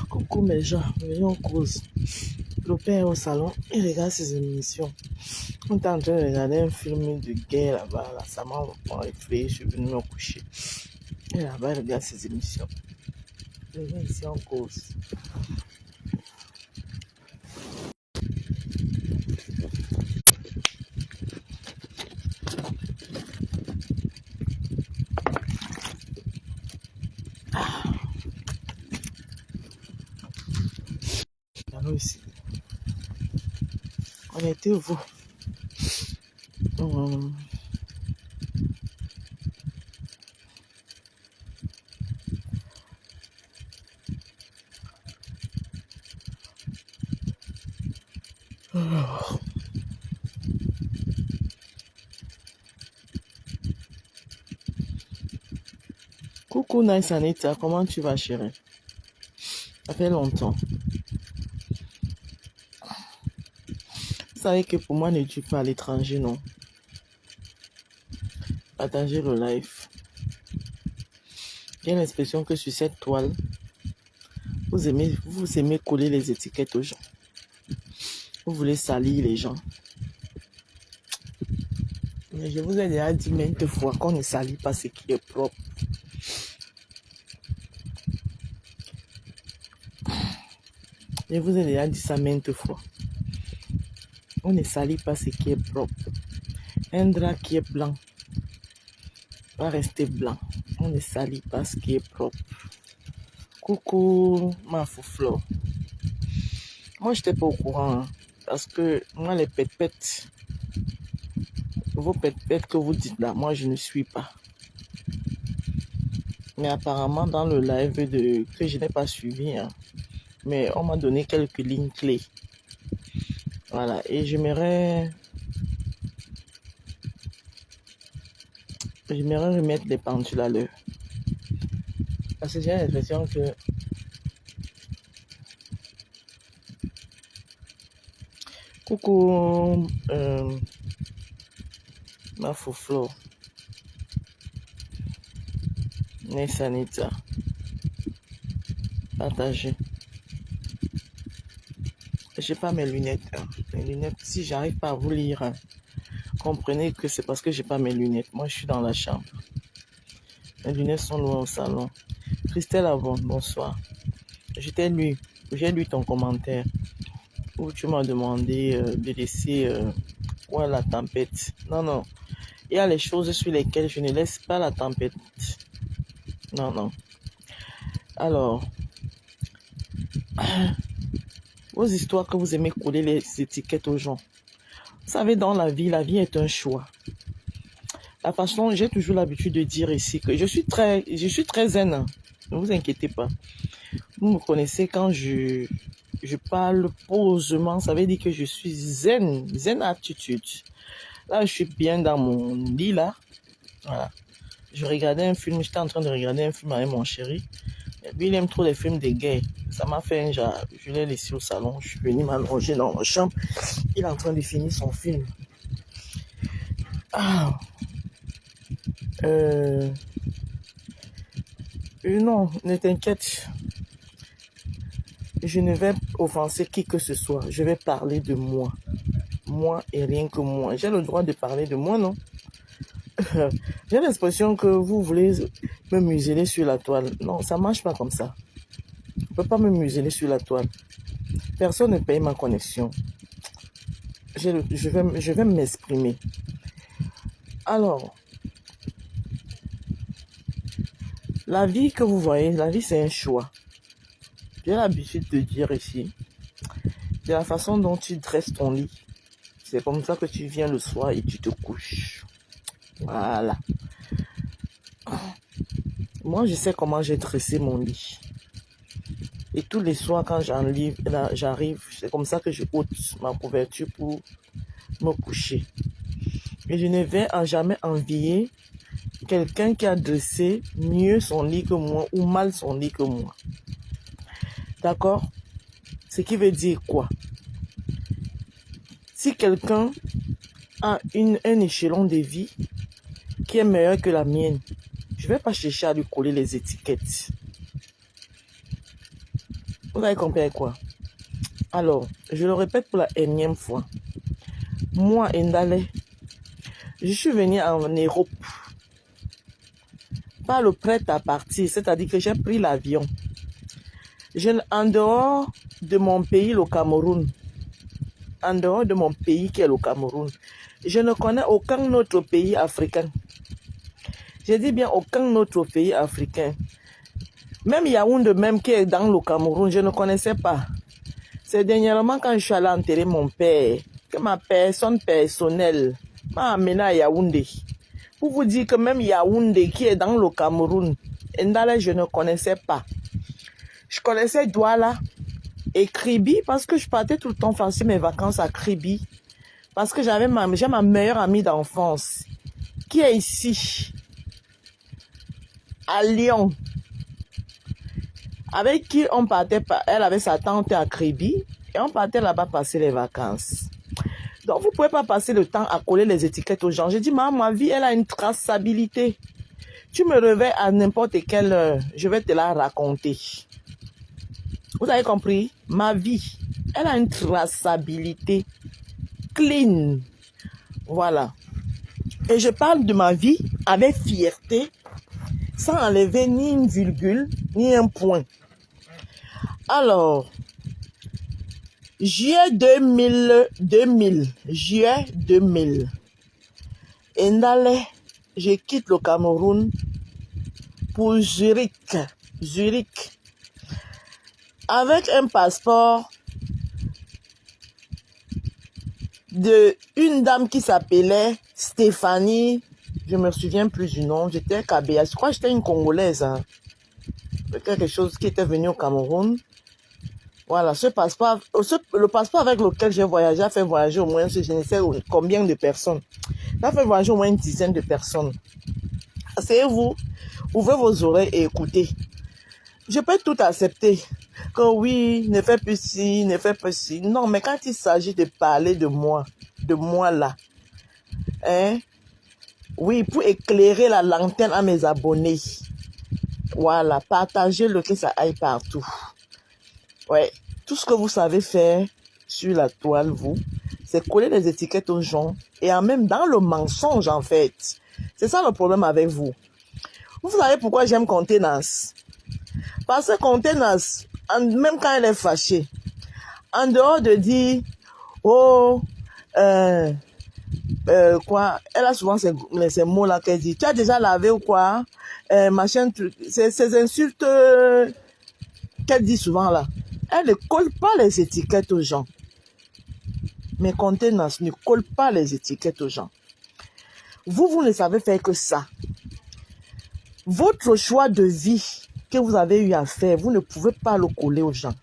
Coucou mes gens, venez on cause. Le père est au salon, il regarde ses émissions. On est en train de regarder un film de guerre là-bas, là, ça m'a effrayé, je suis venu me coucher. Et là-bas, il regarde ses émissions. Je viens ici en cause. Allons ici. On était où vous? Coucou Nice Anita, comment tu vas chérie? Ça fait longtemps. Vous savez que pour moi, ne tue pas à l'étranger, non? Partagez le live. J'ai l'impression que sur cette toile, vous aimez coller les étiquettes aux gens. Vous voulez salir les gens. Mais je vous ai déjà dit maintes fois qu'on ne salit pas ce qui est propre. Je vous ai déjà dit ça maintes fois. On ne salit pas ce qui est propre. Un drap qui est blanc va rester blanc. On ne salit pas ce qui est propre. Coucou, ma fouflore. Moi, je n'étais pas au courant. Hein, parce que moi, les pètes, vos pètes que vous dites là, moi, je ne suis pas. Mais apparemment, dans le live que je n'ai pas suivi, hein, mais on m'a donné quelques lignes clés. Voilà, et j'aimerais remettre les pendules à l'heure. Parce que j'ai l'impression que coucou ma fouflo Nessanita, partagez. J'ai pas mes lunettes. Hein. Mes lunettes, si j'arrive pas à vous lire, hein, comprenez que c'est parce que j'ai pas mes lunettes. Moi, je suis dans la chambre. Mes lunettes sont loin au salon. Christelle Avon, bonsoir. J'ai lu ton commentaire où tu m'as demandé de laisser où est la tempête. Non. Il y a les choses sur lesquelles je ne laisse pas la tempête. Non. Alors, vos histoires que vous aimez coller les étiquettes aux gens. Vous savez, dans la vie est un choix. La façon, j'ai toujours l'habitude de dire ici que je suis très zen. Ne vous inquiétez pas. Vous me connaissez quand je parle posément, ça veut dire que je suis zen attitude. Là, je suis bien dans mon lit là. Voilà. J'étais en train de regarder un film avec mon chéri. Et lui, il aime trop les films de guerre. Ça m'a fait un genre. Je l'ai laissé au salon. Je suis venu m'allonger dans ma chambre. Il est en train de finir son film. Non, ne t'inquiète. Je ne vais offenser qui que ce soit. Je vais parler de moi. Moi et rien que moi. J'ai le droit de parler de moi, non? J'ai l'impression que vous voulez me museler sur la toile. Non, ça ne marche pas comme ça. On ne peut pas me museler sur la toile. Personne ne paye ma connexion. Je vais m'exprimer. Alors, la vie que vous voyez, la vie c'est un choix. J'ai l'habitude de dire ici, de la façon dont tu dresses ton lit, c'est comme ça que tu viens le soir et tu te couches. Voilà. Moi, je sais comment j'ai dressé mon lit. Et tous les soirs, quand j'arrive, c'est comme ça que je ôte ma couverture pour me coucher. Et je ne vais jamais envier quelqu'un qui a dressé mieux son lit que moi ou mal son lit que moi. D'accord? Ce qui veut dire quoi? Si quelqu'un a un échelon de vie qui est meilleur que la mienne, je ne vais pas chercher à lui coller les étiquettes. Vous avez compris quoi? Alors, je le répète pour la énième fois. Moi, Ndale, je suis venue en Europe. Pas le prêt à partir, c'est-à-dire que j'ai pris l'avion. En dehors de mon pays, le Cameroun, en dehors de mon pays qui est le Cameroun, je ne connais aucun autre pays africain. Je dis bien aucun autre pays africain. Même Yaoundé, même qui est dans le Cameroun, je ne connaissais pas. C'est dernièrement quand je suis allé enterrer mon père, que ma personne personnelle m'a amené à Yaoundé. Pour vous dire que même Yaoundé qui est dans le Cameroun, Ndale, je ne connaissais pas. Je connaissais Douala et Kribi parce que je partais tout le temps passer mes vacances à Kribi. Parce que j'ai ma meilleure amie d'enfance qui est ici, à Lyon, avec qui on partait, elle avait sa tante à Kribi et on partait là-bas passer les vacances. Donc vous ne pouvez pas passer le temps à coller les étiquettes aux gens. J'ai dit, maman, ma vie, elle a une traçabilité. Tu me réveilles à n'importe quelle heure, je vais te la raconter. Vous avez compris? Ma vie, elle a une traçabilité clean. Voilà. Et je parle de ma vie avec fierté, sans enlever ni une virgule, ni un point. Alors, juillet 2000, Ndale, je quitte le Cameroun pour Zurich, avec un passeport de une dame qui s'appelait Stéphanie, je me souviens plus du nom, j'étais Kabea, je crois que j'étais une Congolaise, hein. Quelque chose qui était venu au Cameroun. Voilà, le passeport avec lequel j'ai voyagé a fait voyager au moins, je ne sais combien de personnes. Ça a fait voyager au moins une dizaine de personnes. Asseyez-vous, ouvrez vos oreilles et écoutez. Je peux tout accepter. Que oui, ne fais plus ci, ne fais plus ci. Non, mais quand il s'agit de parler de moi là, hein, oui, pour éclairer la lanterne à mes abonnés. Voilà, partagez-le que ça aille partout. Ouais, tout ce que vous savez faire sur la toile, vous, c'est coller les étiquettes aux gens et en même dans le mensonge, en fait. C'est ça le problème avec vous. Vous savez pourquoi j'aime Contenance? Parce que Contenance, même quand elle est fâchée, en dehors de dire, oh, quoi, elle a souvent ces mots-là qu'elle dit, tu as déjà lavé ou quoi, machin, ces insultes qu'elle dit souvent là. Elle ne colle pas les étiquettes aux gens. Mais Contenance ne colle pas les étiquettes aux gens. Vous ne savez faire que ça. Votre choix de vie que vous avez eu à faire, vous ne pouvez pas le coller aux gens.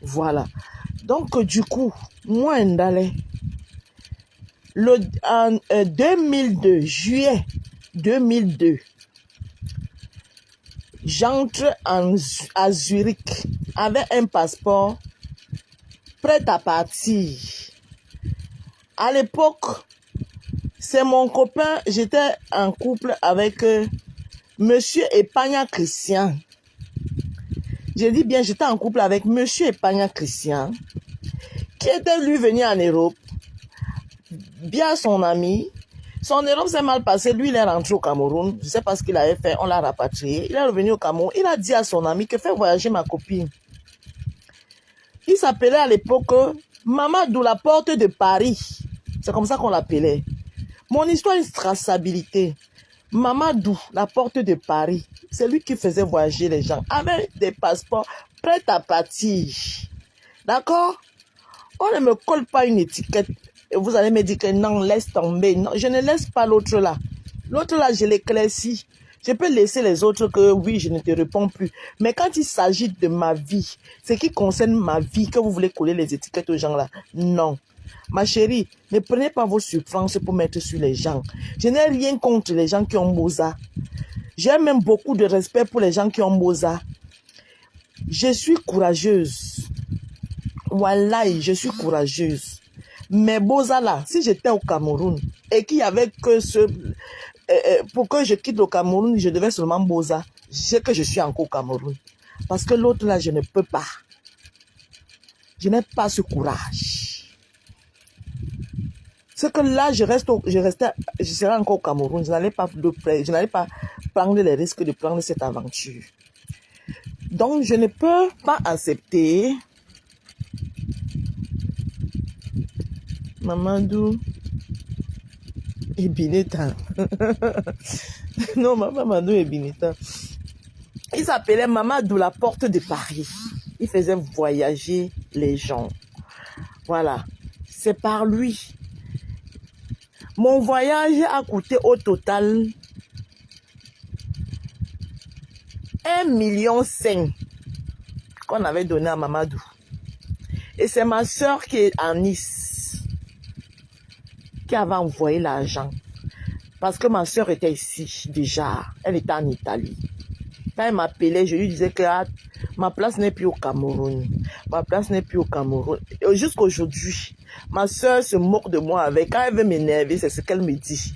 Voilà. Donc, du coup, moi, Ndale, en 2002, juillet 2002, j'entre à Zurich avec un passeport prêt à partir. À l'époque, c'est mon copain, j'étais en couple avec Monsieur Epagna Christian. J'ai dit bien, j'étais en couple avec Monsieur Epagna Christian, qui était lui venu en Europe, bien son ami. Son Europe s'est mal passé, lui il est rentré au Cameroun, je ne sais pas ce qu'il avait fait, on l'a rapatrié. Il est revenu au Cameroun, il a dit à son ami que fais voyager ma copine. Il s'appelait à l'époque Mamadou, la porte de Paris. C'est comme ça qu'on l'appelait. Mon histoire, une traçabilité. Mamadou, la porte de Paris. C'est lui qui faisait voyager les gens avec des passeports prêts à partir. D'accord? On ne me colle pas une étiquette. Et vous allez me dire que non, laisse tomber. Non, je ne laisse pas l'autre là. L'autre là, je l'éclaircis. Je peux laisser les autres que oui, je ne te réponds plus. Mais quand il s'agit de ma vie, ce qui concerne ma vie, que vous voulez coller les étiquettes aux gens là, non. Ma chérie, ne prenez pas vos souffrances pour mettre sur les gens. Je n'ai rien contre les gens qui ont Moza. J'ai même beaucoup de respect pour les gens qui ont Moza. Je suis courageuse. Wallahi, je suis courageuse. Mais Boza là, si j'étais au Cameroun et qu'il y avait que pour que je quitte le Cameroun, je devais seulement Boza. Je sais que je suis encore au Cameroun. Parce que l'autre là, je ne peux pas. Je n'ai pas ce courage. C'est que là, je serai encore au Cameroun. Je n'allais pas prendre les risques de prendre cette aventure. Donc, je ne peux pas accepter. Mamadou Ebineta. Non, Mamadou Ebineta. Il s'appelait Mamadou la porte de Paris. Il faisait voyager les gens. Voilà. C'est par lui. Mon voyage a coûté au total 1,5 million qu'on avait donné à Mamadou. Et c'est ma soeur qui est à Nice qui avait envoyé l'argent. Parce que ma soeur était ici déjà. Elle était en Italie. Quand elle m'appelait, je lui disais que ma place n'est plus au Cameroun. Ma place n'est plus au Cameroun. Jusqu'à aujourd'hui, ma soeur se moque de moi avec. Quand elle veut m'énerver, c'est ce qu'elle me dit.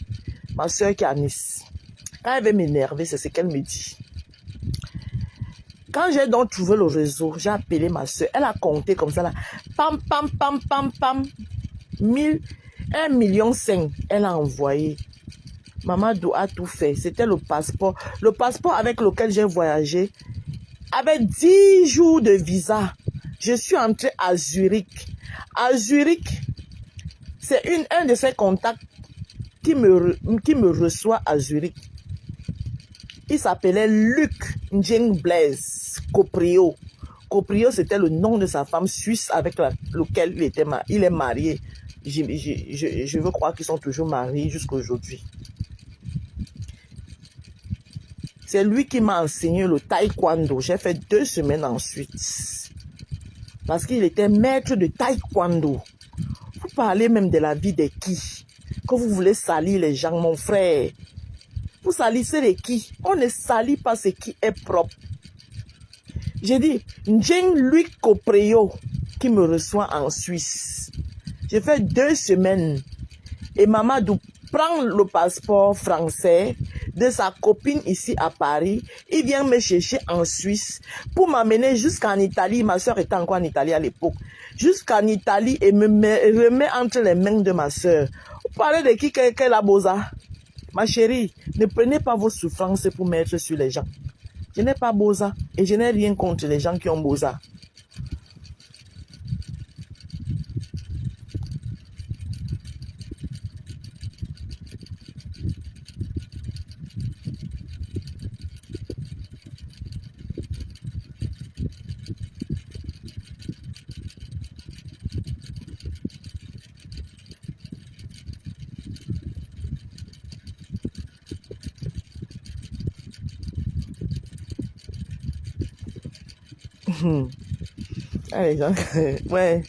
Ma soeur qui est à Nice. Quand elle veut m'énerver, c'est ce qu'elle me dit. Quand j'ai donc trouvé le réseau, j'ai appelé ma soeur. Elle a compté comme ça là. Pam, pam, pam, pam, pam. 1,5 million. Elle a envoyé. Mamadou a tout fait. C'était le passeport. Le passeport avec lequel j'ai voyagé avait 10 jours de visa. Je suis entrée à Zurich. À Zurich, c'est un de ses contacts qui me reçoit à Zurich. Il s'appelait Luc Njeng Blaise Coprio. Coprio, c'était le nom de sa femme suisse avec laquelle il est marié. Je veux croire qu'ils sont toujours mariés jusqu'à aujourd'hui. C'est lui qui m'a enseigné le taekwondo. J'ai fait 2 semaines ensuite. Parce qu'il était maître de taekwondo. Vous parlez même de la vie des qui. Quand vous voulez salir les gens, mon frère. Vous salissez les qui. On ne salit pas ce qui est propre. J'ai dit, Njeng Louis Coprio qui me reçoit en Suisse. J'ai fait 2 semaines. Et Mamadou prend le passeport français de sa copine ici à Paris. Il vient me chercher en Suisse pour m'amener jusqu'en Italie. Ma soeur était encore en Italie à l'époque. Jusqu'en Italie et me remet entre les mains de ma soeur. Vous parlez de qui qu'elle a bosa? Ma chérie, ne prenez pas vos souffrances pour mettre sur les gens. Je n'ai pas bosa et je n'ai rien contre les gens qui ont bosa. Allez, gens, ouais.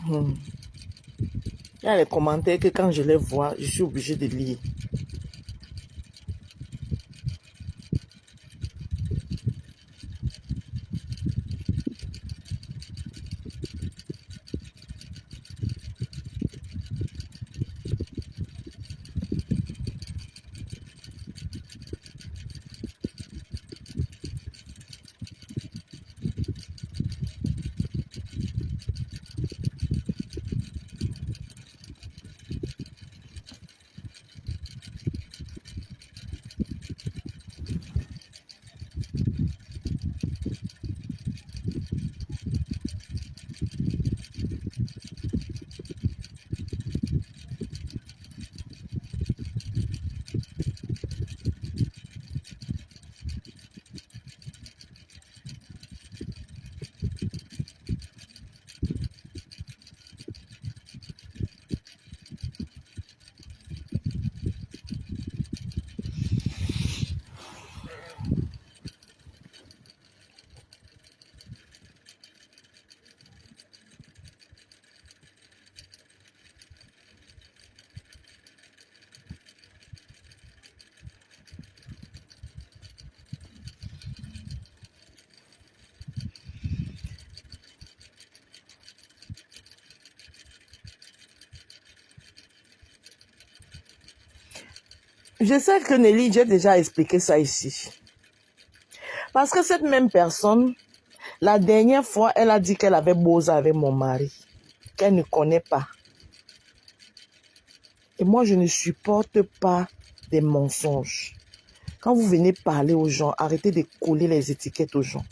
Il y a les commentaires que quand je les vois, je suis obligée de lire. Je sais que Nelly, j'ai déjà expliqué ça ici. Parce que cette même personne, la dernière fois, elle a dit qu'elle avait Boza avec mon mari, qu'elle ne connaît pas. Et moi, je ne supporte pas des mensonges. Quand vous venez parler aux gens, arrêtez de coller les étiquettes aux gens.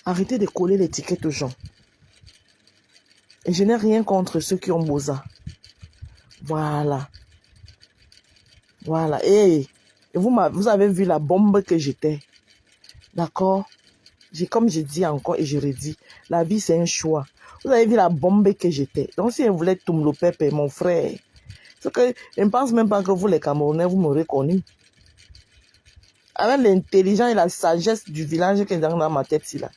Arrêtez de coller l'étiquette aux gens. Et je n'ai rien contre ceux qui ont Boza. Voilà. Voilà. Et vous avez vu la bombe que j'étais. D'accord? Comme je dis encore et je redis, la vie c'est un choix. Vous avez vu la bombe que j'étais. Donc si elle voulait Tumlopepe, mon frère, c'est que je ne pense même pas que vous les Camerounais, vous m'aurez connu. Avec l'intelligence et la sagesse du village qui est dans ma tête, là.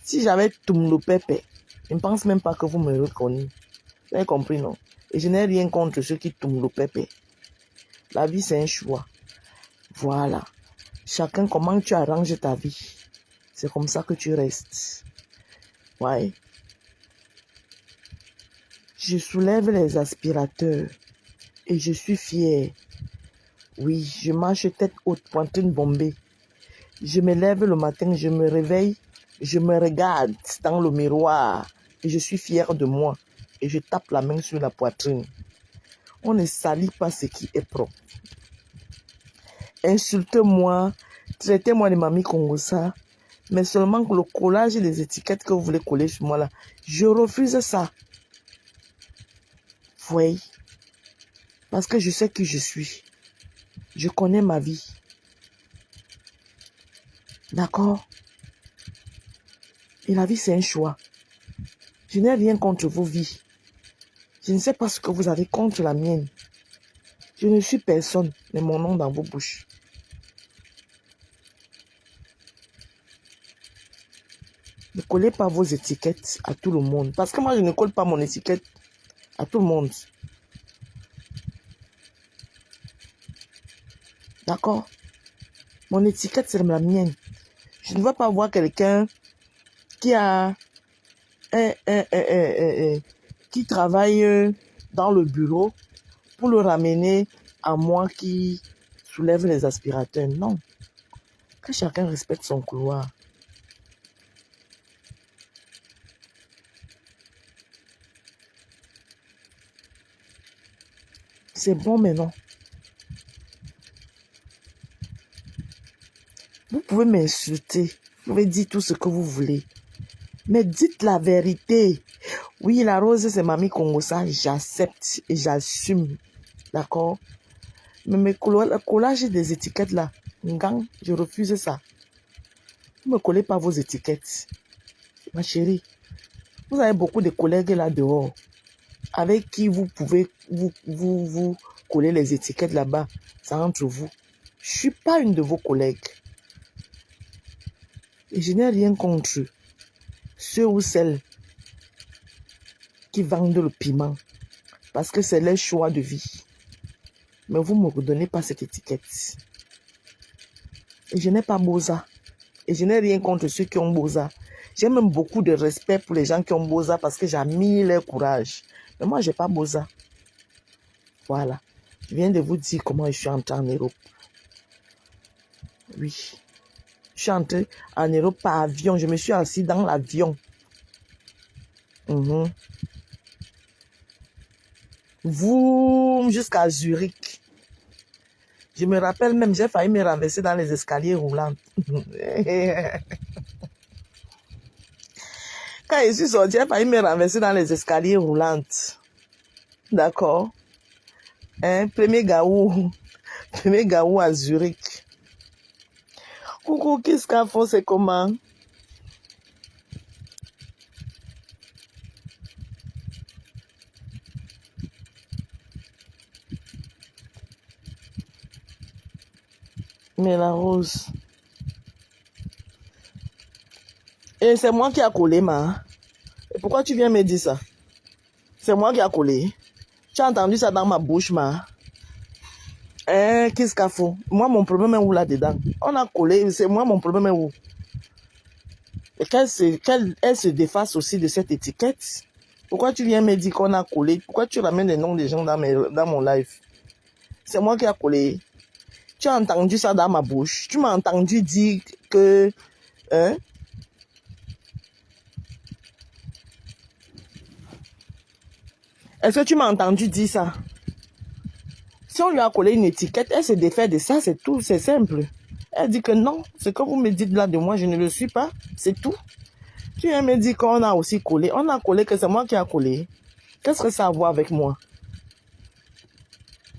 Si j'avais Tumlopepe, je ne pense même pas que vous m'aurez connu. Vous avez compris, non? Et je n'ai rien contre ceux qui Tumlopepe. La vie c'est un choix. Voilà. Chacun, comment tu arranges ta vie. C'est comme ça que tu restes. Ouais. Je soulève les aspirateurs et je suis fière. Oui, je marche tête haute, poitrine bombée. Je me lève le matin, je me réveille, je me regarde dans le miroir et je suis fière de moi. Et je tape la main sur la poitrine. On ne salit pas ce qui est propre. Insultez-moi, traitez-moi de mamie Congossa. Mais seulement que le collage des étiquettes que vous voulez coller sur moi là, je refuse ça. Oui. Parce que je sais qui je suis. Je connais ma vie. D'accord? Et la vie, c'est un choix. Je n'ai rien contre vos vies. Je ne sais pas ce que vous avez contre la mienne. Je ne suis personne, mais mon nom dans vos bouches. Ne collez pas vos étiquettes à tout le monde. Parce que moi, je ne colle pas mon étiquette à tout le monde. D'accord? Mon étiquette, c'est la mienne. Je ne veux pas voir quelqu'un qui a qui travaille dans le bureau pour le ramener à moi qui soulève les aspirateurs. Non. Que chacun respecte son couloir. C'est bon maintenant. Vous pouvez m'insulter. Vous pouvez dire tout ce que vous voulez. Mais dites la vérité. Oui, la rose, c'est mamie Congossa. J'accepte et j'assume. D'accord? Mais le collage des étiquettes là, gang, je refuse ça. Ne me collez pas vos étiquettes. Ma chérie, vous avez beaucoup de collègues là dehors avec qui vous pouvez vous coller les étiquettes là-bas. C'est entre vous. Je ne suis pas une de vos collègues. Et je n'ai rien contre ceux ou celles qui vendent le piment. Parce que c'est leur choix de vie. Mais vous ne me redonnez pas cette étiquette. Et je n'ai pas Boza. Et je n'ai rien contre ceux qui ont Boza. J'ai même beaucoup de respect pour les gens qui ont Boza parce que j'admire leur courage. Mais moi, je n'ai pas Boza. Voilà. Je viens de vous dire comment je suis entrée en Europe. Oui. Je suis entrée en Europe par avion. Je me suis assis dans l'avion. Vous, jusqu'à Zurich. Je me rappelle même, j'ai failli me renverser dans les escaliers roulants. Quand je suis sortie, j'ai failli me renverser dans les escaliers roulants. D'accord? Premier gaou à Zurich. Coucou, qu'est-ce qu'on fait, c'est comment? Mais la rose. Et c'est moi qui a collé, ma. Et pourquoi tu viens me dire ça? C'est moi qui a collé. Tu as entendu ça dans ma bouche, ma. Qu'est-ce qu'il faut? Moi, mon problème est où là-dedans? On a collé, c'est moi, mon problème est où? Et elle se défasse aussi de cette étiquette. Pourquoi tu viens me dire qu'on a collé? Pourquoi tu ramènes les noms des gens dans mon live? C'est moi qui a collé. Tu as entendu ça dans ma bouche. Tu m'as entendu dire que... Hein? Est-ce que tu m'as entendu dire ça? Si on lui a collé une étiquette, elle se défait de ça, c'est tout, c'est simple. Elle dit que non, ce que vous me dites là de moi, je ne le suis pas, c'est tout. Tu viens me dire qu'on a aussi collé. On a collé, que c'est moi qui a collé. Qu'est-ce que ça a à voir avec moi?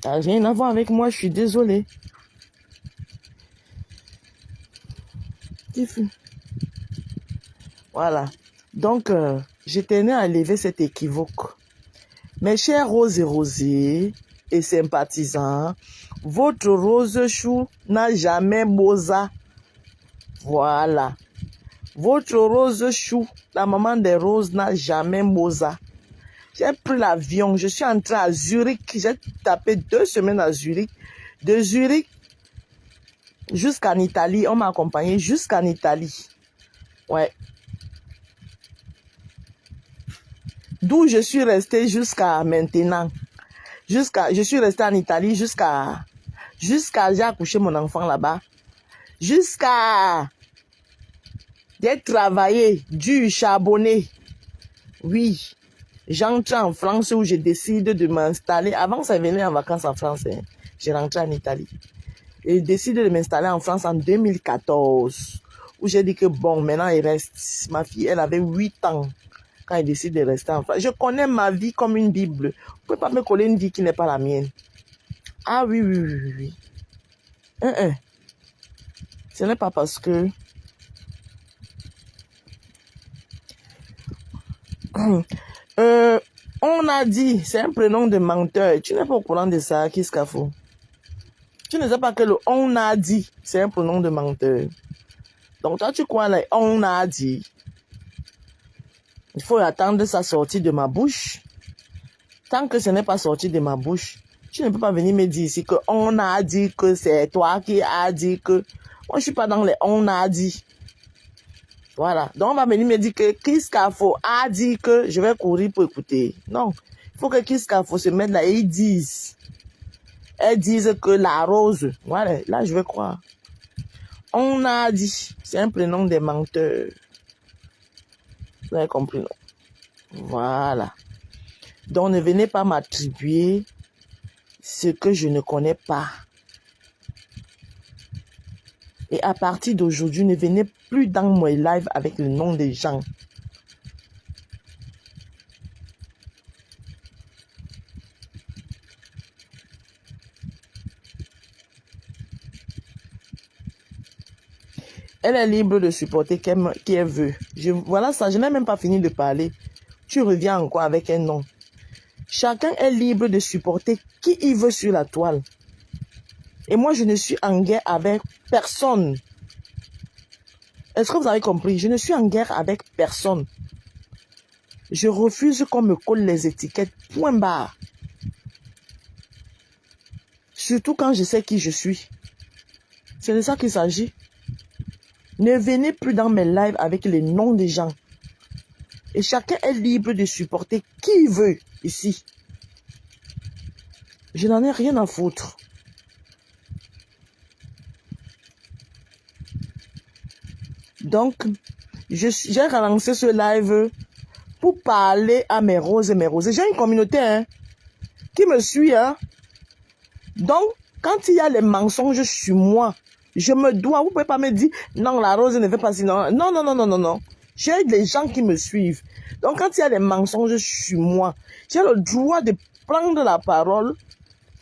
Ça n'a rien à voir avec moi, je suis désolée. Voilà. Donc, je tenais à lever cet équivoque. Mes chers roses et rosés et sympathisants, votre rose chou n'a jamais bosa. Voilà. Votre rose chou, la maman des roses, n'a jamais bosa. J'ai pris l'avion, je suis entré à Zurich. J'ai tapé 2 semaines à Zurich. De Zurich jusqu'en Italie, on m'a accompagné jusqu'en Italie. Ouais. D'où je suis resté jusqu'à maintenant. Je suis resté en Italie jusqu'à j'ai accouché mon enfant là-bas. J'ai travaillé, dû charbonner. Oui. J'entre en France où je décide de m'installer. Avant, ça venait en vacances en France. Hein. J'ai rentré en Italie. Et je décide de m'installer en France en 2014. Où j'ai dit que bon, maintenant il reste. Ma fille, elle avait 8 ans quand elle décide de rester en France. Je connais ma vie comme une Bible. Vous ne pouvez pas me coller une vie qui n'est pas la mienne. Ah oui, oui, oui, oui. Ce n'est pas parce que... on a dit, c'est un prénom de menteur. Tu n'es pas au courant de ça, Kiskafo. Tu ne sais pas que le on a dit, c'est un prénom de menteur. Donc toi, tu crois là, on a dit. Il faut attendre sa sortie de ma bouche. Tant que ce n'est pas sorti de ma bouche, tu ne peux pas venir me dire ici que on a dit que c'est toi qui as dit que... Moi, je ne suis pas dans les on a dit. Voilà. Donc, on va venir me dire que Kiskafo a dit que je vais courir pour écouter. Non. Il faut que Kiskafo se mette là et ils disent. Elles disent que la rose. Voilà. Là, je vais croire. On a dit. C'est un prénom des menteurs. Vous avez compris, non? Voilà. Donc, ne venez pas m'attribuer ce que je ne connais pas. Et à partir d'aujourd'hui, ne venez plus dans mon live avec le nom des gens. Elle est libre de supporter qui elle veut. Voilà ça, je n'ai même pas fini de parler. Tu reviens encore avec un nom. Chacun est libre de supporter qui il veut sur la toile. Et moi, je ne suis en guerre avec personne. Est-ce que vous avez compris? Je ne suis en guerre avec personne. Je refuse qu'on me colle les étiquettes. Point barre. Surtout quand je sais qui je suis. C'est de ça qu'il s'agit. Ne venez plus dans mes lives avec les noms des gens. Et chacun est libre de supporter qui il veut ici. Je n'en ai rien à foutre. Donc, j'ai relancé ce live pour parler à mes roses et mes roses. J'ai une communauté qui me suit. Donc, quand il y a les mensonges sur moi, je me dois. Vous ne pouvez pas me dire, non, la rose ne fait pas si. Non, non, non, non, non, non, non. J'ai des gens qui me suivent. Donc, quand il y a des mensonges sur moi, j'ai le droit de prendre la parole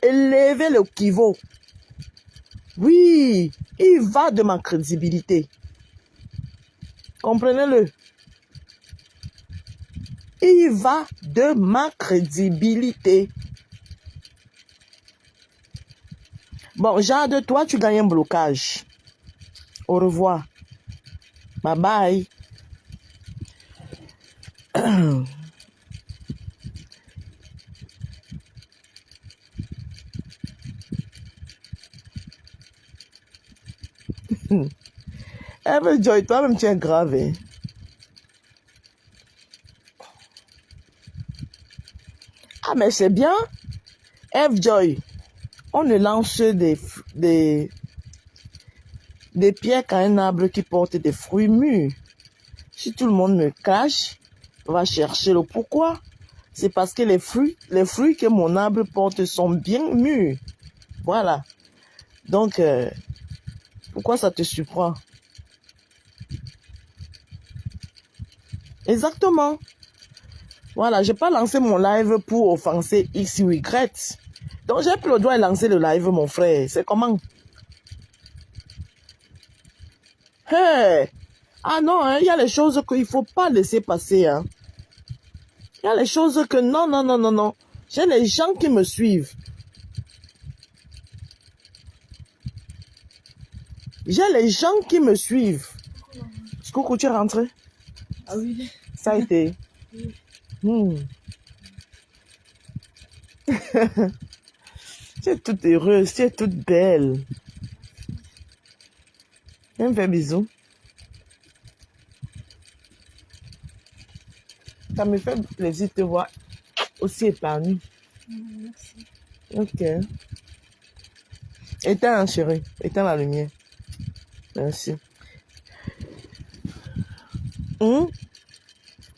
et lever le kivo. Oui, il va de ma crédibilité. Comprenez-le. Il va de ma crédibilité. Bon, Jade, toi, tu gagnes un blocage. Au revoir. Bye bye. Joy, toi-même, tu es grave. Ah, mais c'est bien. F-Joy, on ne lance des pierres qu'à un arbre qui porte des fruits mûrs. Si tout le monde me cache, va chercher le pourquoi. C'est parce que les fruits que mon arbre porte sont bien mûrs. Voilà. Donc, pourquoi ça te surprend? Exactement. Voilà, j'ai pas lancé mon live pour offenser X ou Y. Donc, j'ai plus le droit de lancer le live, mon frère. C'est comment? Hey! Ah non, hein, il y a les choses qu'il faut pas laisser passer. Hein. Il y a les choses que non. J'ai les gens qui me suivent. J'ai les gens qui me suivent. Coucou, tu es rentré? Ah oui. Ça a été. Oui. Tu es toute heureuse, tu es toute belle. Viens me faire bisous. Ça me fait plaisir de te voir aussi épanouie. Merci. Ok. Éteins, chérie. Éteins la lumière. Merci.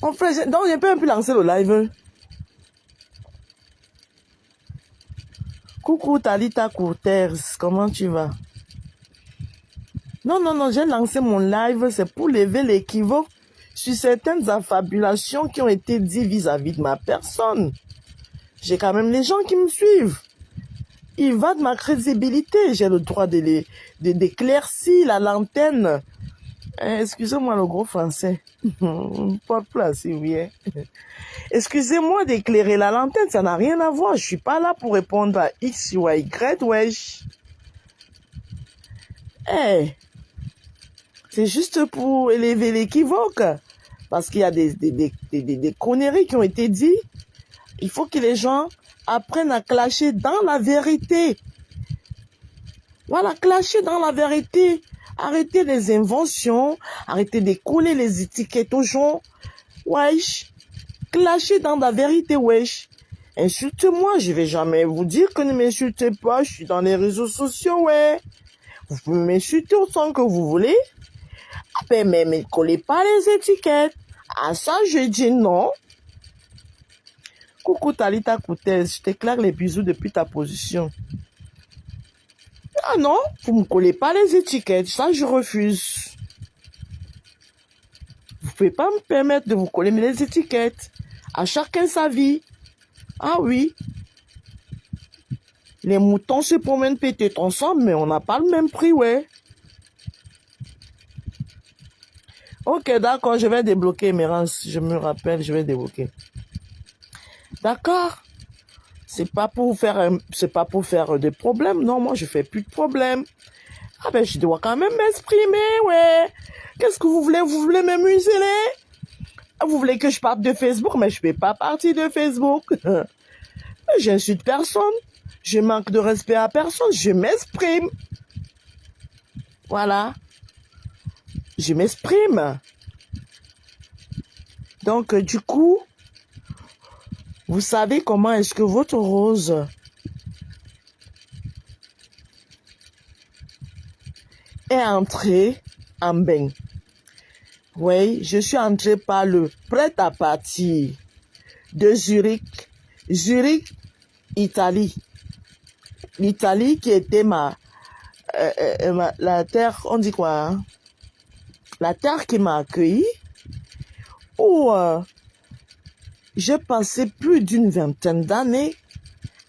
En fait, donc je peux un peu lancer le live. Coucou Talita Cortez, comment tu vas? Non, j'ai lancé mon live, c'est pour lever l'équivoque sur certaines affabulations qui ont été dites vis-à-vis de ma personne. J'ai quand même les gens qui me suivent. Il va de ma crédibilité, j'ai le droit d'éclaircir la lanterne. Excusez-moi le gros français. Pas de place, oui. Excusez-moi d'éclairer la lanterne, ça n'a rien à voir. Je suis pas là pour répondre à X ou à Y, wesh. C'est juste pour élever l'équivoque. Parce qu'il y a des conneries qui ont été dites. Il faut que les gens apprennent à clasher dans la vérité. Voilà, clasher dans la vérité. Arrêtez les inventions. Arrêtez de coller les étiquettes aux gens. Wesh. Clasher dans la vérité, wesh. Insulte-moi, je vais jamais vous dire que ne m'insultez pas. Je suis dans les réseaux sociaux, ouais. Vous pouvez m'insulter autant que vous voulez. Mais ne collez pas les étiquettes. À ça, je dis non. Coucou Talita Cortez, je t'éclaire les bisous depuis ta position. Ah non, vous ne me collez pas les étiquettes, ça je refuse. Vous ne pouvez pas me permettre de vous coller les étiquettes. À chacun sa vie. Ah oui. Les moutons se promènent peut-être ensemble, mais on n'a pas le même prix, ouais. Ok, d'accord, je vais débloquer mes rangs. Je me rappelle, je vais débloquer. D'accord. C'est pas pour faire des problèmes. Non, moi, je fais plus de problèmes. Ah ben, je dois quand même m'exprimer, ouais. Qu'est-ce que vous voulez? Vous voulez me museler? Vous voulez que je parte de Facebook? Mais je ne fais pas partie de Facebook. J'insulte personne. Je manque de respect à personne. Je m'exprime. Voilà. Je m'exprime. Donc, du coup, vous savez comment est-ce que votre rose est entrée en bain. Oui, je suis entrée par le prêt-à-partir de Zurich. Zurich, Italie. L'Italie qui était la terre, on dit quoi, hein? La terre qui m'a accueilli, où j'ai passé plus d'une vingtaine d'années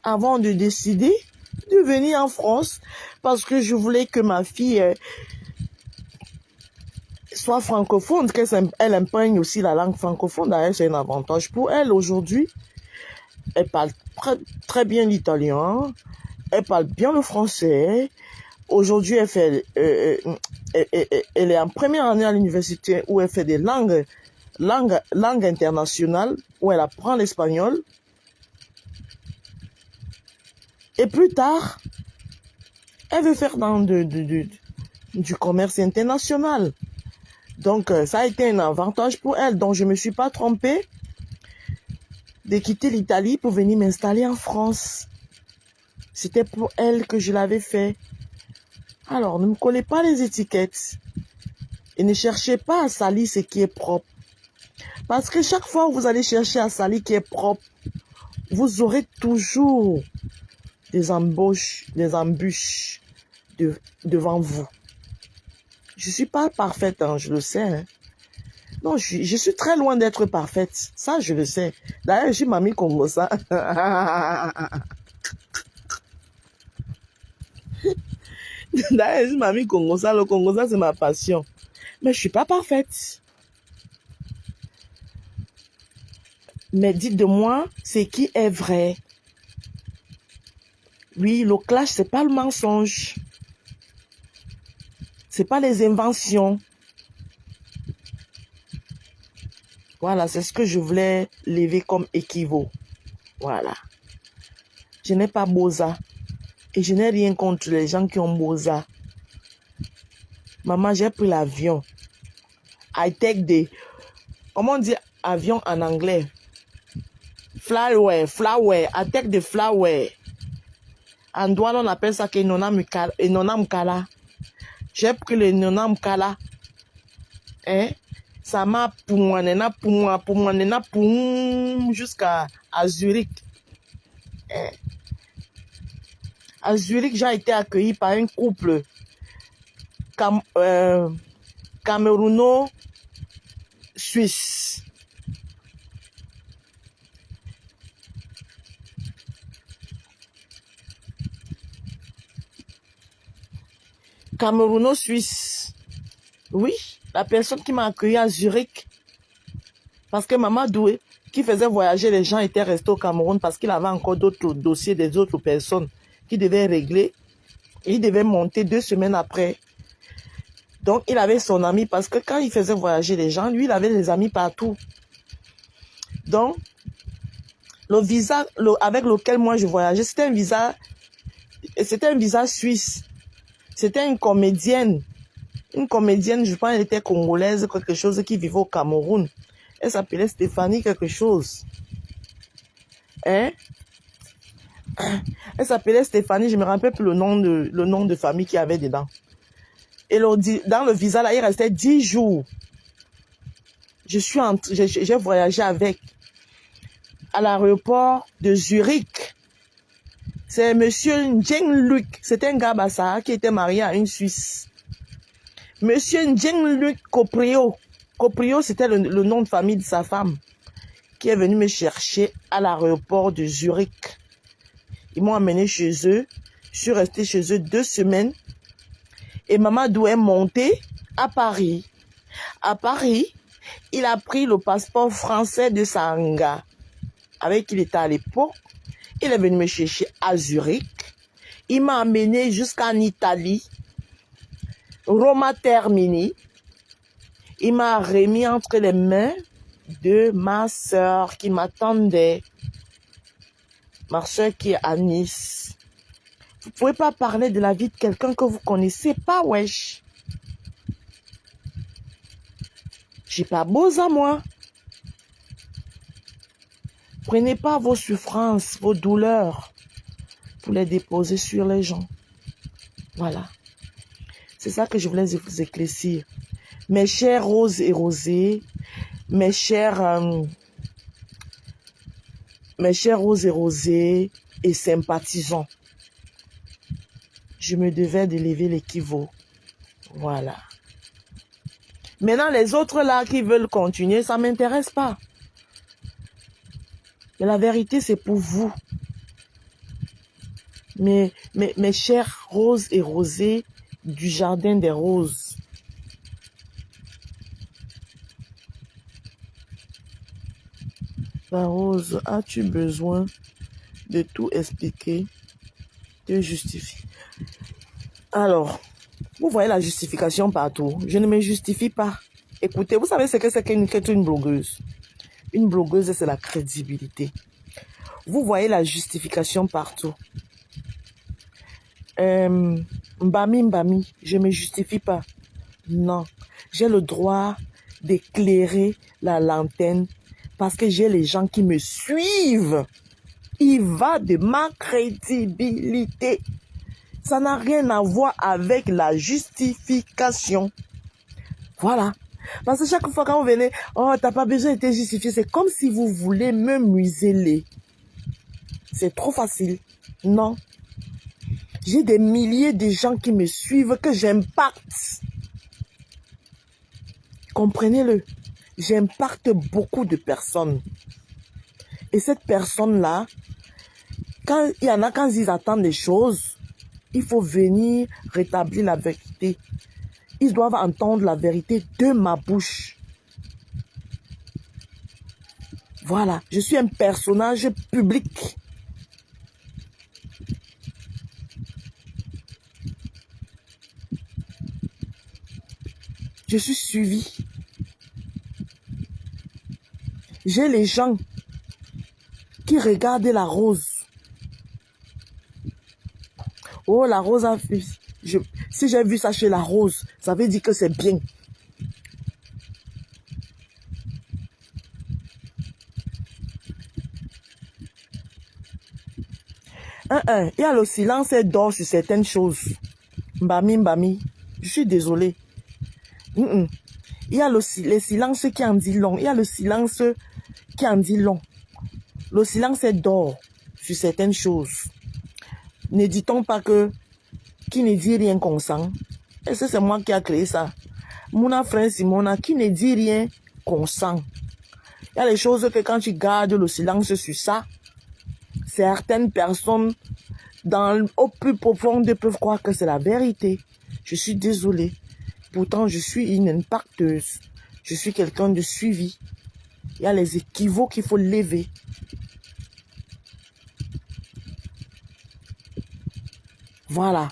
avant de décider de venir en France parce que je voulais que ma fille soit francophone, qu'elle imprègne aussi la langue francophone. D'ailleurs, c'est un avantage pour elle aujourd'hui. Elle parle très bien l'italien, elle parle bien le français. Aujourd'hui, elle est en première année à l'université où elle fait des langues internationales, où elle apprend l'espagnol. Et plus tard, elle veut faire du commerce international. Donc, ça a été un avantage pour elle. Donc, je ne me suis pas trompée de quitter l'Italie pour venir m'installer en France. C'était pour elle que je l'avais fait. Alors, ne me collez pas les étiquettes. Et ne cherchez pas à salir ce qui est propre. Parce que chaque fois que vous allez chercher à salir ce qui est propre, vous aurez toujours des embûches devant vous. Je ne suis pas parfaite, hein, je le sais. Hein. Non, je suis très loin d'être parfaite. Ça, je le sais. D'ailleurs, je suis mamie Congosa. D'ailleurs, je suis mamie Congosa. Le Congosa, c'est ma passion. Mais je ne suis pas parfaite. Mais dites de moi, c'est qui est vrai. Oui, le clash, c'est pas le mensonge. C'est pas les inventions. Voilà, c'est ce que je voulais lever comme équivaut. Voilà. Je n'ai pas Boza. Et je n'ai rien contre les gens qui ont Boza. Maman, j'ai pris l'avion. I take the... Comment on dit avion en anglais? Flyway. I take the flyway. En droit, on appelle ça que Nonamkala. J'ai pris le Nonamkala. Hein? Ça m'a jusqu'à Zurich. Hein? À Zurich, j'ai été accueilli par un couple camerouno-suisse. Camerouno-suisse. Oui, la personne qui m'a accueilli à Zurich. Parce que Maman Doué, qui faisait voyager les gens, était resté au Cameroun parce qu'il avait encore d'autres dossiers des autres personnes qui devaient régler. Et il devait monter 2 semaines après. Donc, il avait son ami parce que quand il faisait voyager les gens, lui, il avait des amis partout. Donc, le visa avec lequel moi je voyageais, c'était un visa suisse. C'était une comédienne. Une comédienne, je pense, elle était congolaise, quelque chose qui vivait au Cameroun. Elle s'appelait Stéphanie quelque chose. Hein? Elle s'appelait Stéphanie, je me rappelle plus le nom de famille qu'il y avait dedans. Et dans le visa, là, il restait 10 jours. J'ai voyagé avec à l'aéroport de Zurich. C'est monsieur Jean-Luc. C'était un gars Bassa qui était marié à une Suisse. Monsieur Jean-Luc Coprio. Coprio, c'était le nom de famille de sa femme qui est venu me chercher à l'aéroport de Zurich. Ils m'ont amené chez eux. Je suis restée chez eux 2 semaines. Et Maman Doué est montée à Paris. À Paris, il a pris le passeport français de Sanga, avec qui il était à l'époque. Il est venu me chercher à Zurich. Il m'a amené jusqu'en Italie. Roma Termini. Il m'a remis entre les mains de ma soeur qui m'attendait. Ma soeur qui est à Nice. Vous ne pouvez pas parler de la vie de quelqu'un que vous ne connaissez pas, wesh. J'ai pas beau à moi. Prenez pas vos souffrances, vos douleurs pour les déposer sur les gens. Voilà. C'est ça que je voulais vous éclaircir. Mes chers roses et rosés, mes chers roses et rosés et sympathisants, je me devais de lever l'équivaut. Voilà. Maintenant, les autres là qui veulent continuer, ça ne m'intéresse pas. Mais la vérité, c'est pour vous. Mes chers roses et rosés du jardin des roses. La rose, as-tu besoin de tout expliquer, de justifier? Alors, vous voyez la justification partout. Je ne me justifie pas. Écoutez, vous savez ce que c'est qu'être une blogueuse? Une blogueuse, c'est la crédibilité. Vous voyez la justification partout. Mbami, je ne me justifie pas. Non, j'ai le droit d'éclairer la lanterne parce que j'ai les gens qui me suivent. Il va de ma crédibilité. Ça n'a rien à voir avec la justification. Voilà. Parce que chaque fois quand vous venez, oh, t'as pas besoin de te justifier. C'est comme si vous voulez me museler. C'est trop facile. Non. J'ai des milliers de gens qui me suivent, que j'impacte. Comprenez-le. J'impacte beaucoup de personnes. Et cette personne-là, quand il y en a, quand ils attendent des choses, il faut venir rétablir la vérité. Ils doivent entendre la vérité de ma bouche. Voilà, je suis un personnage public. Je suis suivi. J'ai les gens qui regardent la rose. Oh, la rose a fait. Si j'ai vu ça chez la rose, ça veut dire que c'est bien. Il y a le silence d'or sur certaines choses. Mbami, je suis désolée. Il y a les silences qui en dit long. Il y a le silence qui en dit long. Le silence est d'or sur certaines choses. Ne dit-on pas que qui ne dit rien consent? Est-ce que c'est moi qui a créé ça? Mon frère Simona, qui ne dit rien consent. Il y a les choses que quand tu gardes le silence sur ça, certaines personnes au plus profond peuvent croire que c'est la vérité. Je suis désolée. Pourtant, je suis une impacteuse. Je suis quelqu'un de suivi. Il y a les équivoques qu'il faut lever. Voilà.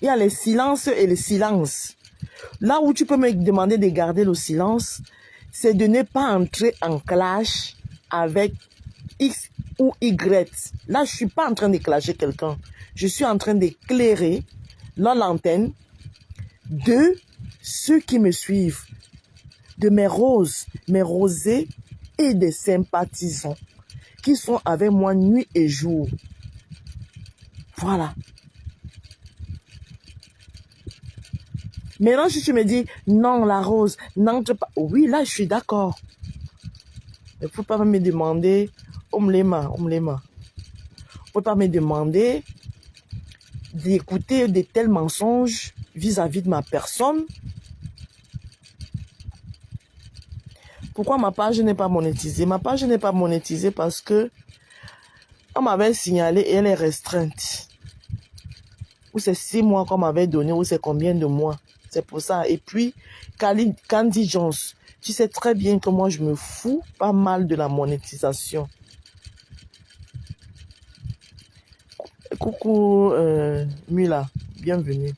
Il y a les silences et les silences. Là où tu peux me demander de garder le silence, c'est de ne pas entrer en clash avec X ou Y. Là, je ne suis pas en train de clasher quelqu'un. Je suis en train d'éclairer l'antenne de ceux qui me suivent, de mes roses, mes rosés et des sympathisants qui sont avec moi nuit et jour. Voilà. Maintenant, si tu me dis, non, la rose, n'entre pas. Oui, là, je suis d'accord. Il ne faut pas me demander, omlema. Il ne faut pas me demander d'écouter de tels mensonges vis-à-vis de ma personne. Pourquoi ma page n'est pas monétisée? Ma page n'est pas monétisée parce que on m'avait signalé et elle est restreinte. Ou c'est 6 mois qu'on m'avait donné, ou c'est combien de mois. C'est pour ça. Et puis, Candy Jones, tu sais très bien que moi, je me fous pas mal de la monétisation. Coucou, Mula, bienvenue.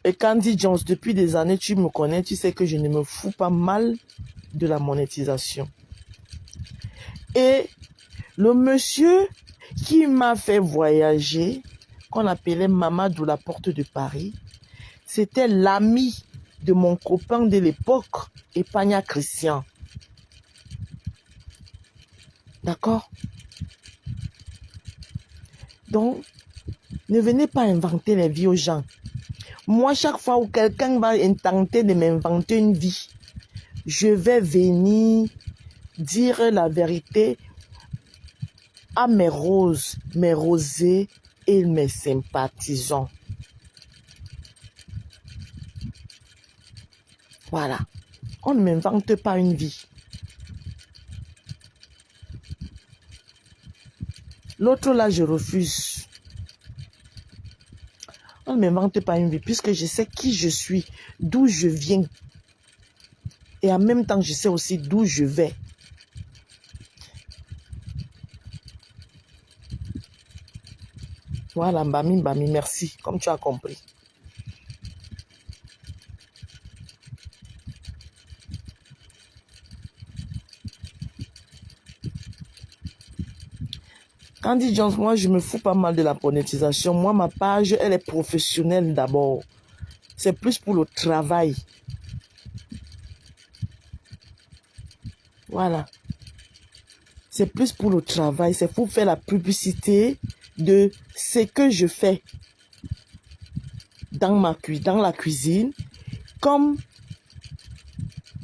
Et Candy Jones, depuis des années, tu me connais, tu sais que je ne me fous pas mal de la monétisation. Et le monsieur qui m'a fait voyager, qu'on appelait Mamadou la porte de Paris, c'était l'ami de mon copain de l'époque, Epagna Christian. D'accord? Donc, ne venez pas inventer les vies aux gens. Moi, chaque fois où quelqu'un va tenter de m'inventer une vie, je vais venir dire la vérité à mes roses, mes rosés et mes sympathisants. Voilà. On ne m'invente pas une vie. L'autre là, je refuse. On ne m'invente pas une vie puisque je sais qui je suis, d'où je viens. Et en même temps, je sais aussi d'où je vais. Voilà, Mbami, merci, comme tu as compris. Candy Jones, moi, je me fous pas mal de la monétisation. Moi, ma page, elle est professionnelle d'abord. C'est plus pour le travail. Voilà. C'est plus pour le travail. C'est pour faire la publicité de ce que je fais dans la cuisine, comme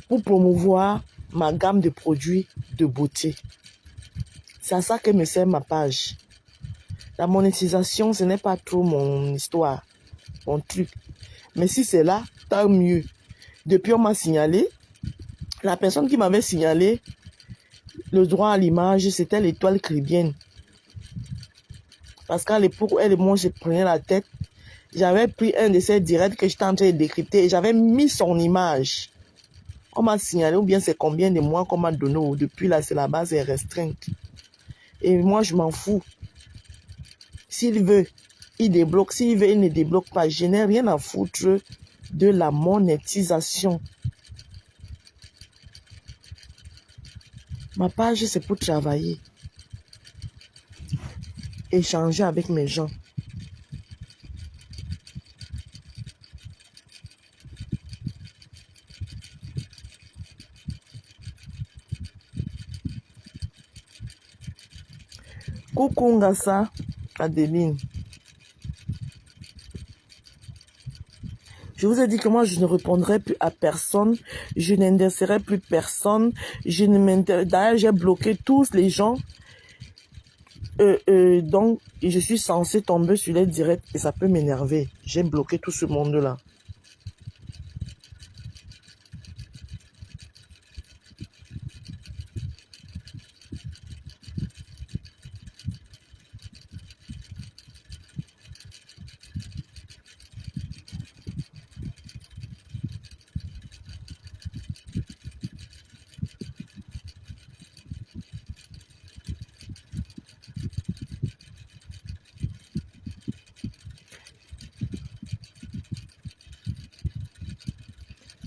pour promouvoir ma gamme de produits de beauté. C'est à ça que me sert ma page. La monétisation, ce n'est pas trop mon histoire, mon truc. Mais si c'est là, tant mieux. Depuis, on m'a signalé. La personne qui m'avait signalé le droit à l'image, c'était l'Étoile Caribéenne. Parce qu'à l'époque, elle et moi, je prenais la tête. J'avais pris un de ces directs que j'étais en train de décrypter et j'avais mis son image. On m'a signalé, ou bien c'est combien de mois qu'on m'a donné. Depuis là, c'est la base est restreinte. Et moi, je m'en fous. S'il veut, il débloque. S'il veut, il ne débloque pas. Je n'ai rien à foutre de la monétisation. Ma page, c'est pour travailler. Échanger avec mes gens. Coucou Ngassa, Adeline. Je vous ai dit que moi, je ne répondrai plus à personne. Je n'intéresserai plus personne. D'ailleurs, j'ai bloqué tous les gens. Donc, je suis censée tomber sur les directs et ça peut m'énerver. J'ai bloqué tout ce monde-là.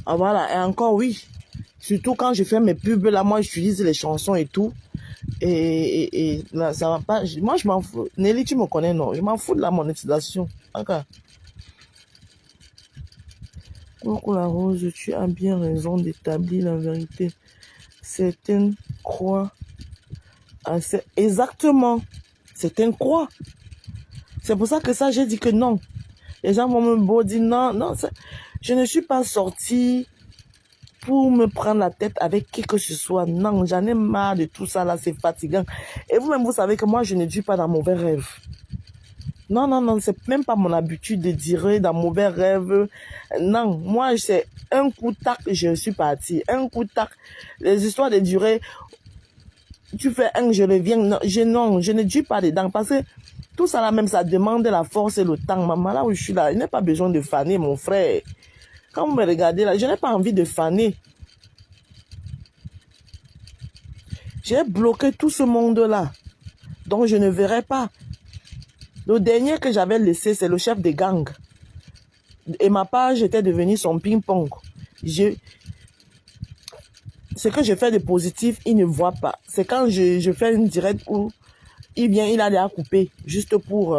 Ah voilà, et encore oui. Surtout quand je fais mes pubs, là, moi, j'utilise les chansons et tout. Et là, ça va pas. Moi, je m'en fous. Nelly, tu me connais, non? Je m'en fous de la monétisation. D'accord. Coucou la rose, tu as bien raison d'établir la vérité. Certaines croient à exactement. Certaines croient. C'est pour ça que ça, j'ai dit que non. Les gens vont me dire non, non. Je ne suis pas sortie pour me prendre la tête avec qui que ce soit. Non, j'en ai marre de tout ça là, c'est fatigant. Et vous-même, vous savez que moi, je ne dis pas dans mauvais rêve. Non, non, non, c'est même pas mon habitude de dire dans mauvais rêve. Non, moi, c'est un coup tac, je suis partie. Un coup tac. Les histoires de durée, tu fais un, je reviens. Non, je ne dis pas dedans parce que tout ça là même, ça demande la force et le temps. Maman, là où je suis là, il n'y a pas besoin de faner, mon frère. Quand vous me regardez là, je n'ai pas envie de faner. J'ai bloqué tout ce monde-là. Donc, je ne verrai pas. Le dernier que j'avais laissé, c'est le chef de gang. Et ma page était devenue son ping-pong. Ce que je fais de positif, il ne voit pas. C'est quand je fais une directe où il vient, il a déjà coupé, juste pour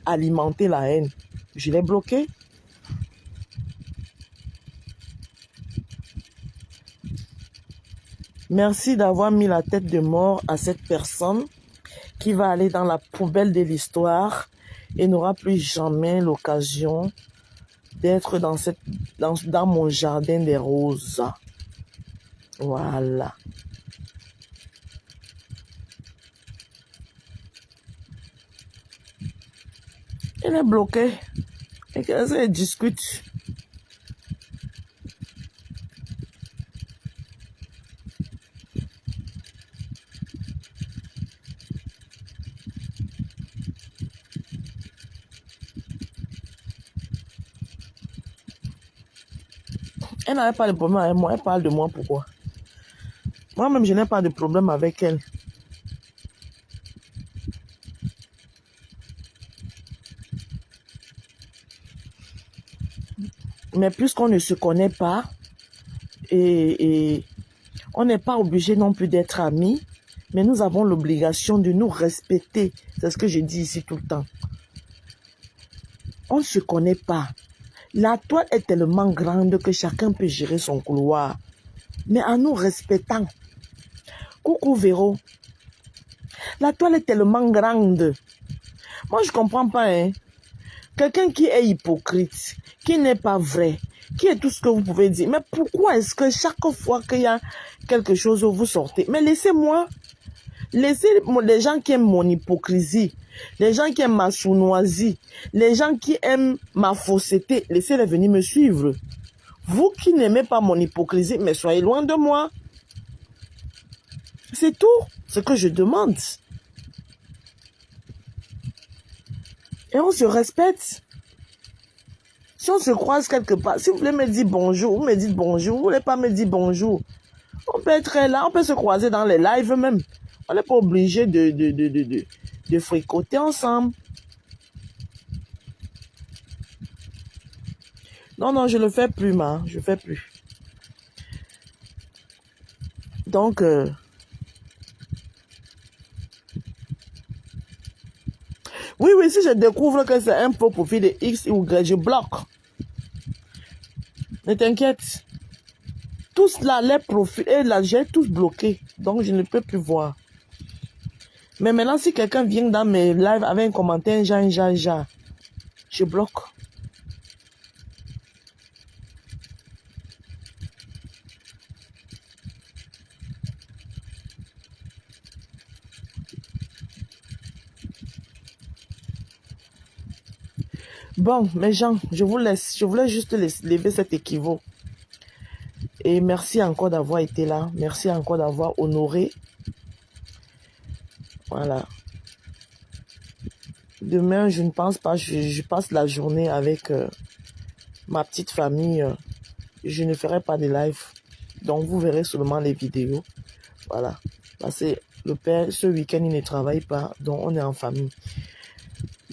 alimenter la haine. Je l'ai bloqué. Merci d'avoir mis la tête de mort à cette personne qui va aller dans la poubelle de l'histoire et n'aura plus jamais l'occasion d'être dans mon jardin des roses. Voilà. Elle est bloquée. Et qu'elle discute. Elle n'avait pas de problème avec moi. Elle parle de moi, pourquoi? Moi-même, je n'ai pas de problème avec elle. Mais puisqu'on ne se connaît pas, et on n'est pas obligé non plus d'être amis, mais nous avons l'obligation de nous respecter. C'est ce que je dis ici tout le temps. On ne se connaît pas. La toile est tellement grande que chacun peut gérer son couloir. Mais en nous respectant, Coucou Véro. La toile est tellement grande. Moi, je comprends pas, hein. Quelqu'un qui est hypocrite, qui n'est pas vrai, qui est tout ce que vous pouvez dire. Mais pourquoi est-ce que chaque fois qu'il y a quelque chose, vous sortez? Mais laissez-moi. Laissez les gens qui aiment mon hypocrisie, les gens qui aiment ma sournoisie, les gens qui aiment ma fausseté, laissez-les venir me suivre. Vous qui n'aimez pas mon hypocrisie, mais soyez loin de moi. C'est tout ce que je demande. Et on se respecte. Si on se croise quelque part, si vous voulez me dire bonjour, vous me dites bonjour, vous ne voulez pas me dire bonjour. On peut être là, on peut se croiser dans les lives même. On n'est pas obligé de fricoter ensemble. Non, non, je ne le fais plus, je ne fais plus. Donc, oui, si je découvre que c'est un faux profil de X ou Y, je bloque. Ne t'inquiète. Tous là, les profils, et là, j'ai tous bloqué. Donc, je ne peux plus voir. Mais maintenant, si quelqu'un vient dans mes lives avec un commentaire, je bloque. Bon, mes gens, je vous laisse. Je voulais juste lever cet équivoque. Et merci encore d'avoir été là. Merci encore d'avoir honoré. Voilà. Demain, je ne pense pas. Je passe la journée avec ma petite famille. Je ne ferai pas de live. Donc, vous verrez seulement les vidéos. Voilà. Parce que le père, ce week-end, il ne travaille pas. Donc, on est en famille.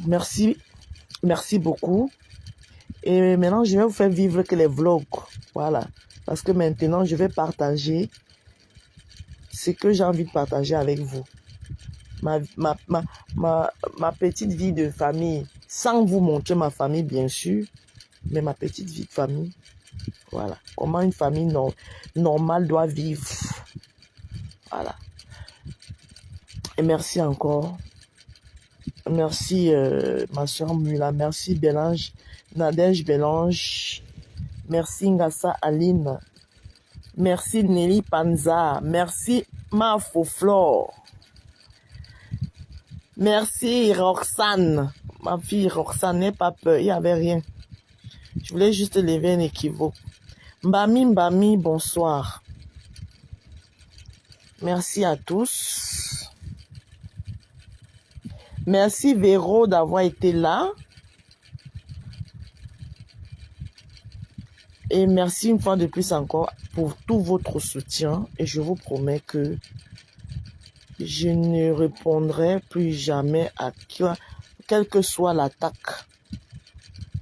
Merci. Merci beaucoup. Et maintenant, je vais vous faire vivre que les vlogs. Voilà. Parce que maintenant, je vais partager ce que j'ai envie de partager avec vous. Ma petite vie de famille. Sans vous montrer ma famille, bien sûr. Mais ma petite vie de famille. Voilà. Comment une famille normale doit vivre. Voilà. Et merci encore. Merci ma soeur Mula. Merci Bélange. Nadège Bélange. Merci Ngassa Aline. Merci Nelly Panza. Merci Mafoflore. Merci Roxane. Ma fille Roxane, n'aie pas peur. Il n'y avait rien. Je voulais juste lever un équivoque. Mbami, bonsoir. Merci à tous. Merci Véro d'avoir été là. Et merci une fois de plus encore pour tout votre soutien. Et je vous promets que je ne répondrai plus jamais à quelle que soit l'attaque.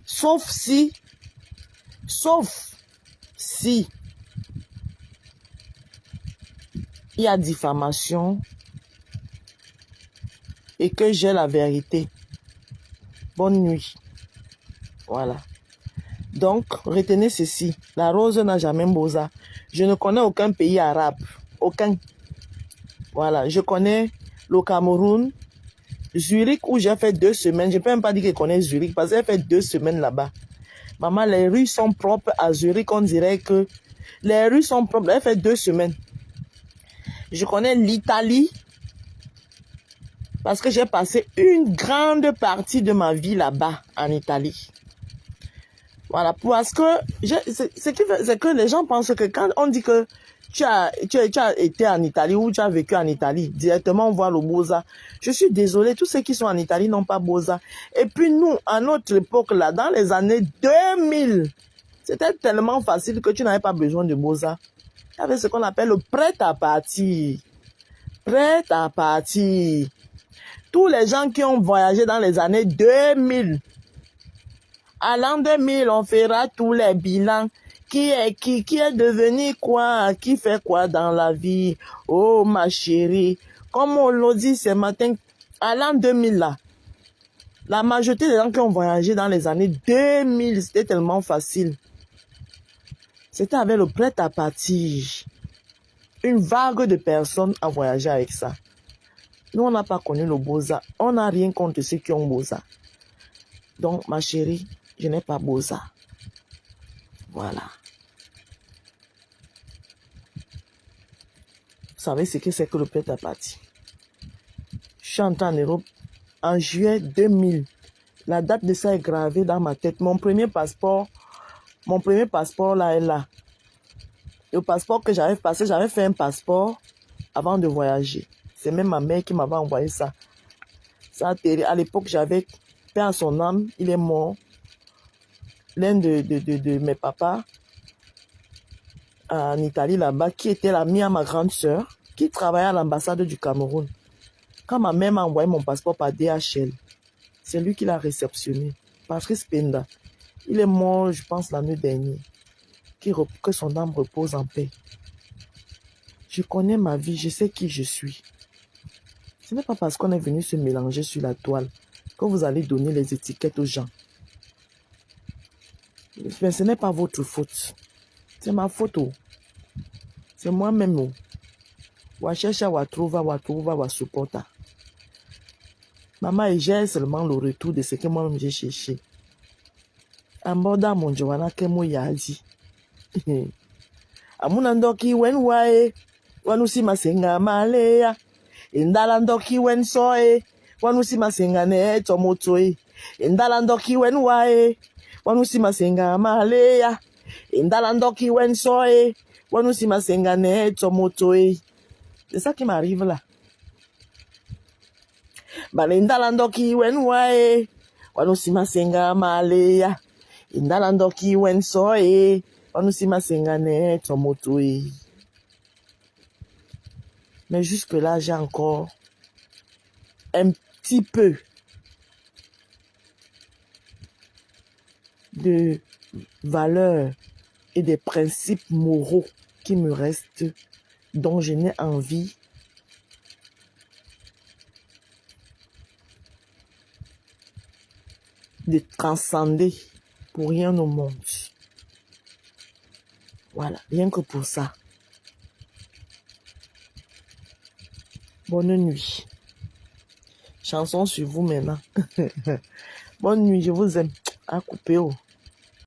Sauf si il y a diffamation et que j'ai la vérité. Bonne nuit. Voilà. Donc, retenez ceci. La rose n'a jamais bosa. Je ne connais aucun pays arabe. Aucun. Voilà. Je connais le Cameroun, Zurich, où j'ai fait 2 semaines. Je ne peux même pas dire que je connais Zurich parce que j'ai fait 2 semaines là-bas. Maman, les rues sont propres à Zurich. On dirait que les rues sont propres. J'ai fait 2 semaines. Je connais l'Italie parce que j'ai passé une grande partie de ma vie là-bas, en Italie. Voilà, parce que c'est que les gens pensent que quand on dit que tu as été en Italie ou tu as vécu en Italie, directement on voit le Boza. Je suis désolée, tous ceux qui sont en Italie n'ont pas Boza. Et puis nous, à notre époque là, dans les années 2000, c'était tellement facile que tu n'avais pas besoin de Boza. Il y avait ce qu'on appelle le prêt à partir. Prêt à partir. Tous les gens qui ont voyagé dans les années 2000, à l'an 2000, on fera tous les bilans. Qui est devenu quoi? Qui fait quoi dans la vie? Oh, ma chérie. Comme on l'a dit ce matin, à l'an 2000, là, la majorité des gens qui ont voyagé dans les années 2000, c'était tellement facile. C'était avec le prêt à partir. une vague de personnes à voyager avec ça. Nous, on n'a pas connu le Boza. On n'a rien contre ceux qui ont Boza. Donc, ma chérie, je n'ai pas Boza. Voilà. Vous savez ce que c'est que le père à parti. Je suis entré en Europe en juillet 2000. La date de ça est gravée dans ma tête. Mon premier passeport là est là. Le passeport que j'avais passé, j'avais fait un passeport avant de voyager. C'est même ma mère qui m'avait envoyé ça. Ça a atterri. À l'époque, j'avais paix à son âme. Il est mort. L'un de mes papas en Italie là-bas, qui était l'ami à ma grande sœur, qui travaillait à l'ambassade du Cameroun. Quand ma mère m'a envoyé mon passeport par DHL, c'est lui qui l'a réceptionné. Patrice Penda. Il est mort, je pense, l'année dernière. Que son âme repose en paix. Je connais ma vie, je sais qui je suis. Ce n'est pas parce qu'on est venu se mélanger sur la toile que vous allez donner les étiquettes aux gens. Mais ce n'est pas votre faute. C'est ma faute. C'est moi-même. Wachecha, watrouva, supporta. Maman, et j'ai seulement le retour de ce que moi-même j'ai cherché. Amboda mon Joana Kemo Yazi. Amunandoki wen wae. Wanusi masenga malea. Indalandoki wen soe. Wanusi masenga ne tomotoe. Indalandoki wen wae. Wanusi masenga malea. Indalandoki wen soe. Wanusi masenga ne tomotoe. C'est ça qui m'arrive là. Balindalandoki wen wae. Wanusi masenga malea. Indalandoki wen soe. Wanusi masenga ne tomotoe. Mais jusque-là, j'ai encore un petit peu de valeurs et des principes moraux qui me restent, dont je n'ai envie de transcender pour rien au monde. Voilà, rien que pour ça. Bonne nuit. Chanson sur vous maintenant. Bonne nuit, je vous aime. À couper.